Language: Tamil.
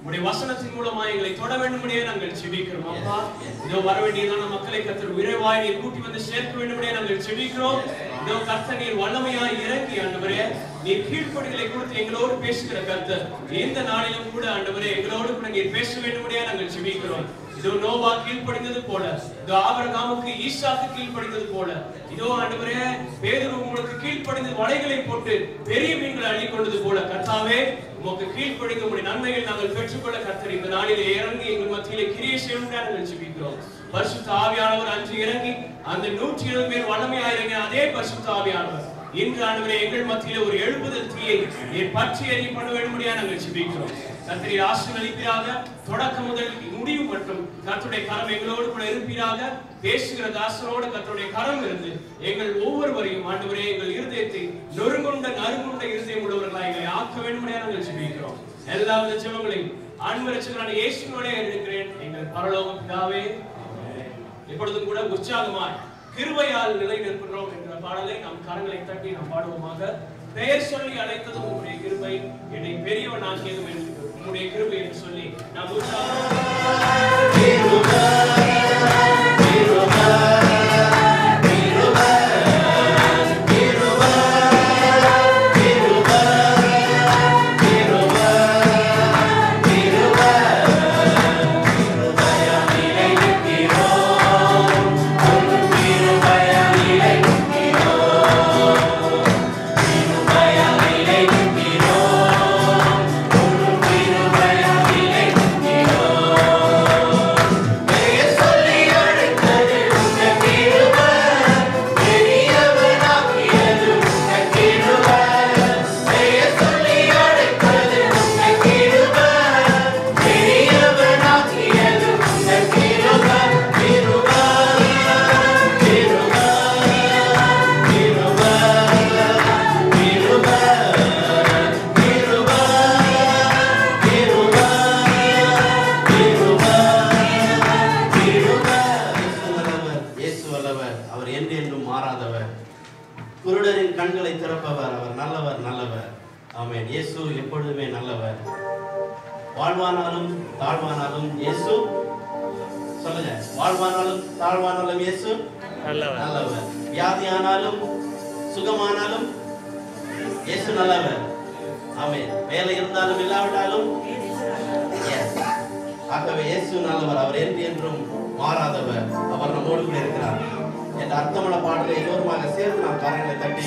உம்முடைய வசனத்தின் மூலமாக எங்களை தொட வேண்டும்படியே நாங்கள் ஜெபிக்கிறோம் அப்பா. இதோ வர வேண்டியதான மக்களை கர்த்தர் விரைவாய் நீர் கூட்டி வந்து சேர்க்க வேண்டும்படியே நாங்கள் ஜெபிக்கிறோம். இதோ கர்த்தர் நீர் வல்லமையாய் இறங்கி ஆண்டவரே நீர் கீழ்ப்படிகளை கொடுத்து எங்களோடு பேசுகிற கர்த்தர் இந்த நாளிலும் கூட ஆண்டவரே எங்களோடு கூட நீர் பேச வேண்டும்படியே நாங்கள் ஜெபிக்கிறோம். இதோ நோவா கீழ்ப்படிந்தது போல, இதோ ஆபிரகாமுக்கு ஈசாக்கு கீழ்ப்படிந்தது போல, இதோ ஆண்டவரே பேதுரு உங்களுக்கு கீழ்ப்படிந்து வலைகளை போட்டு பெரிய மீன்களை அள்ளி கொண்டது போல கர்த்தாவே உமக்கு கீழ்ப்படிந்து உம்முடைய நன்மைகள் நாங்கள் பெற்றுக்கொள்ள கர்த்தர் இந்த நாளிலே இறங்கி எங்கள் மத்தியிலே கிரியை செய்யும்படியாக நாங்கள் ஜெபிக்கிறோம். பரிசுத்த ஆவியானவர் அன்று இறங்கி அந்த 120 பேர் வல்லமையாக இறங்கின அதே பரிசுத்த ஆவியானவர் இன்று ஆண்டவரே எங்கள் மத்தியிலே ஒரு எழுப்புதல் தீயை நீர் பற்றி எரிய பண்ண வேண்டும்படியாக நாங்கள் ஜெபிக்கிறோம். கர்த்தரை ஆசீர்வதிப்பீராக. தொடக்கம் முதல் முடிவு மட்டும் கர்த்தருடைய கரம் எங்களோடு கூட இருப்பீராக. பேசுகிற தாசரோடு கர்த்தருடைய கரம் இருந்து எங்கள் ஒவ்வொருவரையும் ஆண்டவரே எங்கள் இருதயத்தை நொறுங்குண்ட இருதயம் உள்ளவர்களாக எங்களை ஆக்க வேண்டும்படியாக நாங்கள் ஜெபிக்கிறோம். எல்லா வித ஜெபங்களையும் அன்பு இரட்சகரான இயேசுவினோடே எடுக்கிறேன் எங்கள் பரலோக பிதாவே. எப்பொழுதும் கூட உற்சாகமாய் கிருபையால் நிலை நிற்கிறோம் என்ற பாடலை நாம் கரங்களை தட்டி நாம் பாடுவோமாக. பெயர் சொல்லி அழைத்ததும் உங்களுடைய கிருபை, என்னை பெரியவன் ஆக்கியதும் உங்களுடைய கிருபை என்று சொல்லி நாம் வாழ்வானாலும் தாழ்வானாலும் இயேசு சொல்லுங்க. வாழ்வானாலும் தாழ்வானாலும் இயேசு நல்லவர். வியாதியானாலும் சுகமானாலும் இயேசு நல்லவர். ஆமென். வேலை இருந்தாலும் இல்லாவிட்டாலும் ஆகவே இயேசு நல்லவர். அவர் என்றும் மாறாதவர். அவர் நம்மோடு கூட இருக்கிறார் என்ற அர்த்தமுள்ள பாடலை எல்லோருமாக சேர்ந்து நாம் கரங்களை தட்டி